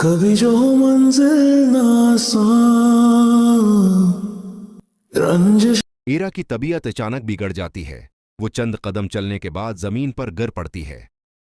कभी जो मंजिल ना रंजिश। ईरा की तबीयत अचानक बिगड़ जाती है। वो चंद कदम चलने के बाद जमीन पर गिर पड़ती है।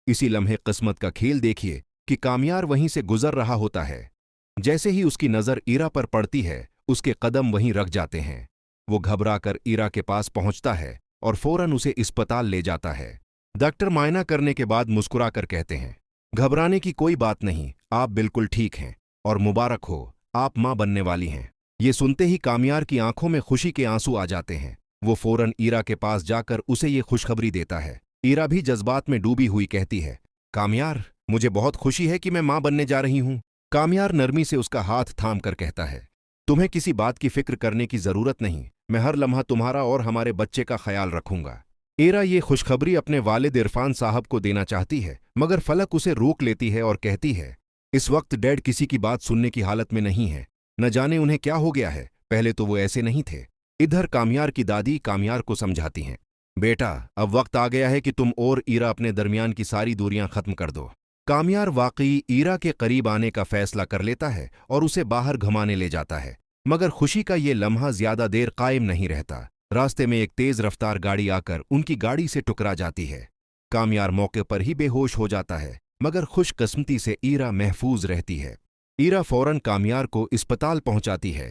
इसी लम्हे किस्मत का खेल देखिए कि कामयार वहीं से गुजर रहा होता है। जैसे ही उसकी नजर ईरा पर पड़ती है, उसके कदम वहीं रख जाते हैं। वो घबराकर ईरा के पास पहुंचता है और फौरन उसे अस्पताल ले जाता है। डॉक्टर मायना करने के बाद मुस्कुराकर कहते हैं, घबराने की कोई बात नहीं, आप बिल्कुल ठीक हैं और मुबारक हो, आप मां बनने वाली हैं। ये सुनते ही कामयार की आंखों में खुशी के आंसू आ जाते हैं। वो फौरन ईरा के पास जाकर उसे ये खुशखबरी देता है। ईरा भी जज्बात में डूबी हुई कहती है, कामयार, मुझे बहुत खुशी है कि मैं मां बनने जा रही हूं। कामयार नरमी से उसका हाथ थाम कर कहता है, तुम्हें किसी बात की फिक्र करने की जरूरत नहीं, मैं हर लम्हा तुम्हारा और हमारे बच्चे का ख्याल रखूंगा। ईरा ये खुशखबरी अपने वालिद इरफान साहब को देना चाहती है, मगर फलक उसे रोक लेती है और कहती है, इस वक्त डैड किसी की बात सुनने की हालत में नहीं है। न जाने उन्हें क्या हो गया है, पहले तो वो ऐसे नहीं थे। इधर कामयार की दादी कामयार को समझाती हैं, बेटा, अब वक्त आ गया है कि तुम और ईरा अपने दरमियान की सारी दूरियां खत्म कर दो। कामयार वाकई ईरा के करीब आने का फैसला कर लेता है और उसे बाहर घुमाने ले जाता है। मगर खुशी का ये लम्हा ज्यादा देर कायम नहीं रहता। रास्ते में एक तेज रफ्तार गाड़ी आकर उनकी गाड़ी से टकरा जाती है। कामयार मौके पर ही बेहोश हो जाता है, मगर खुशकिस्मती से ईरा महफूज रहती है। ईरा फौरन कामयार को अस्पताल पहुंचाती है।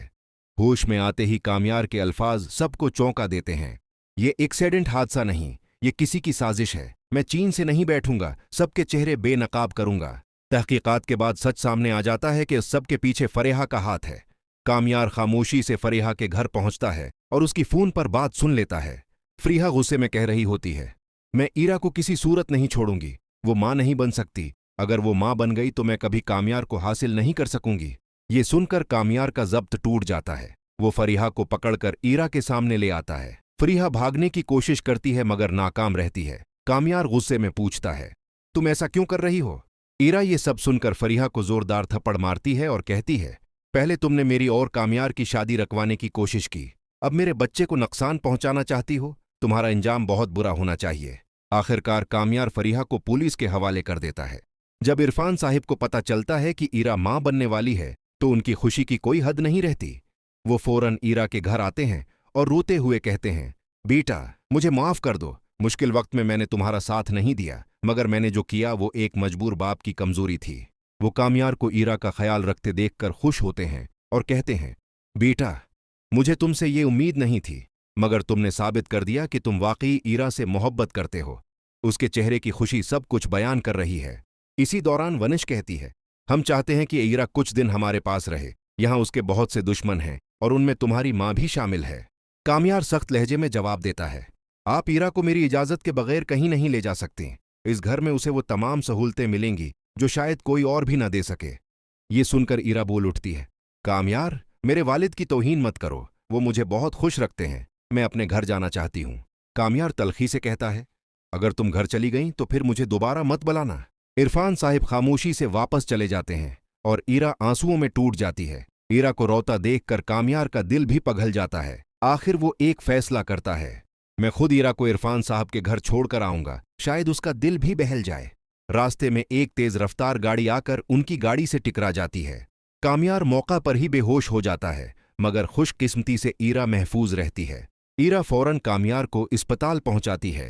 होश में आते ही कामयार के अल्फाज सबको चौंका देते हैं, ये एक्सीडेंट हादसा नहीं, ये किसी की साजिश है। मैं चीन से नहीं बैठूंगा, सबके चेहरे बेनकाब करूंगा। तहकीकात के बाद सच सामने आ जाता है कि उस सबके पीछे फरेहा का हाथ है। कामयार खामोशी से फरेहा के घर पहुंचता है और उसकी फोन पर बात सुन लेता है। फरीहा गुस्से में कह रही होती है, मैं ईरा को किसी सूरत नहीं छोड़ूंगी, वो मां नहीं बन सकती। अगर वो मां बन गई तो मैं कभी कामयार को हासिल नहीं कर सकूंगी। ये सुनकर कामयार का जब्त टूट जाता है। वो फरीहा को पकड़कर ईरा के सामने ले आता है। फरीहा भागने की कोशिश करती है मगर नाकाम रहती है। कामयार गुस्से में पूछता है, तुम ऐसा क्यों कर रही हो? ईरा ये सब सुनकर फरीहा को जोरदार थप्पड़ मारती है और कहती है, पहले तुमने मेरी और कामयार की शादी रखवाने की कोशिश की, अब मेरे बच्चे को नुकसान पहुंचाना चाहती हो। तुम्हारा इंजाम बहुत बुरा होना चाहिए। आखिरकार कामयार फरीहा को पुलिस के हवाले कर देता है। जब इरफान साहिब को पता चलता है कि ईरा मां बनने वाली है तो उनकी खुशी की कोई हद नहीं रहती। वो फौरन ईरा के घर आते हैं और रोते हुए कहते हैं, बेटा, मुझे माफ कर दो, मुश्किल वक्त में मैंने तुम्हारा साथ नहीं दिया, मगर मैंने जो किया वो एक मजबूर बाप की कमजोरी थी। वो कामयार को ईरा का ख्याल रखते देखकर खुश होते हैं और कहते हैं, बेटा, मुझे तुमसे ये उम्मीद नहीं थी, मगर तुमने साबित कर दिया कि तुम वाकई ईरा से मोहब्बत करते हो। उसके चेहरे की खुशी सब कुछ बयान कर रही है। इसी दौरान वनिश कहती है, हम चाहते हैं कि ईरा कुछ दिन हमारे पास रहे, यहां उसके बहुत से दुश्मन हैं और उनमें तुम्हारी मां भी शामिल है। कामयार सख्त लहजे में जवाब देता है, आप ईरा को मेरी इजाजत के बगैर कहीं नहीं ले जा सकती। इस घर में उसे वो तमाम सहूलतें मिलेंगी जो शायद कोई और भी न दे सके। ये सुनकर ईरा बोल उठती है, कामयार, मेरे वालिद की तौहीन मत करो, वो मुझे बहुत खुश रखते हैं, मैं अपने घर जाना चाहती हूं। कामयार तलखी से कहता है, अगर तुम घर चली गई तो फिर मुझे दोबारा मत बुलाना। इरफान साहिब खामोशी से वापस चले जाते हैं और ईरा आंसुओं में टूट जाती है। ईरा को रोता देखकर कामयार का दिल भी पिघल जाता है। आखिर वो एक फैसला करता है, मैं खुद ईरा को इरफान साहब के घर छोड़कर आऊंगा, शायद उसका दिल भी बहल जाए। रास्ते में एक तेज रफ्तार गाड़ी आकर उनकी गाड़ी से टकरा जाती है। कामयार मौका पर ही बेहोश हो जाता है, मगर खुशकिस्मती से ईरा महफूज रहती है। ईरा फौरन कामयार को अस्पताल पहुंचाती है।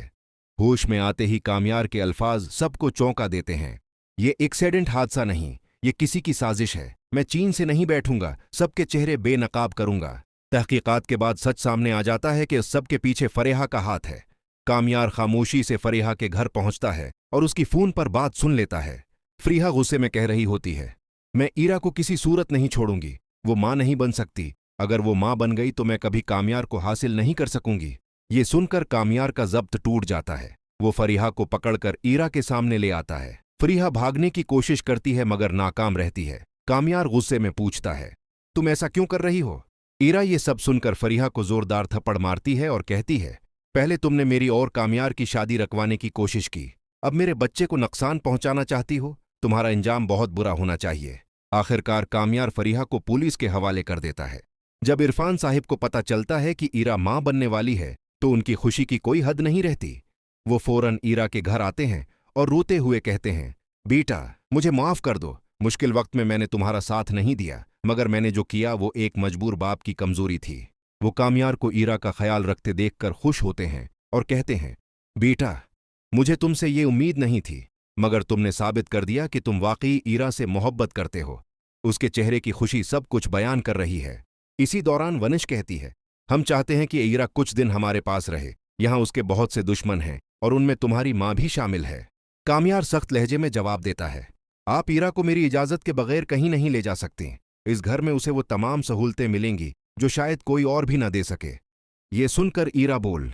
होश में आते ही कामयार के अल्फाज सबको चौंका देते हैं, ये एक्सीडेंट हादसा नहीं, ये किसी की साजिश है। मैं चीन से नहीं बैठूंगा, सबके चेहरे बेनकाब करूंगा। तहकीकात के बाद सच सामने आ जाता है कि उस सबके पीछे फरेहा का हाथ है। कामयार खामोशी से फरेहा के घर पहुंचता है और उसकी फोन पर बात सुन लेता है। फरीहा गुस्से में कह रही होती है, मैं ईरा को किसी सूरत नहीं छोड़ूंगी, वो मां नहीं बन सकती। अगर वो मां बन गई तो मैं कभी कामयार को हासिल नहीं कर सकूंगी। ये सुनकर कामयार का जब्त टूट जाता है। वो फरीहा को पकड़कर ईरा के सामने ले आता है। फरीहा भागने की कोशिश करती है मगर नाकाम रहती है। कामयार गुस्से में पूछता है, तुम ऐसा क्यों कर रही हो? ईरा ये सब सुनकर फरीहा को जोरदार थप्पड़ मारती है और कहती है, पहले तुमने मेरी और कामयार की शादी रखवाने की कोशिश की, अब मेरे बच्चे को नुकसान पहुंचाना चाहती हो। तुम्हारा इंजाम बहुत बुरा होना चाहिए। आखिरकार कामयार फरीहा को पुलिस के हवाले कर देता है। जब इरफान साहिब को पता चलता है कि ईरा मां बनने वाली है तो उनकी खुशी की कोई हद नहीं रहती। वो फौरन ईरा के घर आते हैं और रोते हुए कहते हैं, बेटा, मुझे माफ कर दो, मुश्किल वक्त में मैंने तुम्हारा साथ नहीं दिया, मगर मैंने जो किया वो एक मजबूर बाप की कमजोरी थी। वो कामयार को ईरा का ख्याल रखते देखकर खुश होते हैं और कहते हैं, बेटा, मुझे तुमसे ये उम्मीद नहीं थी, मगर तुमने साबित कर दिया कि तुम वाकई ईरा से मोहब्बत करते हो। उसके चेहरे की खुशी सब कुछ बयान कर रही है। इसी दौरान वनिश कहती है, हम चाहते हैं कि ईरा कुछ दिन हमारे पास रहे। यहाँ उसके बहुत से दुश्मन हैं और उनमें तुम्हारी माँ भी शामिल है। कामयार सख्त लहजे में जवाब देता है, आप ईरा को मेरी इजाजत के बगैर कहीं नहीं ले जा सकती। इस घर में उसे वो तमाम सहूलतें मिलेंगी जो शायद कोई और भी न दे सके। ये सुनकर ईरा बोल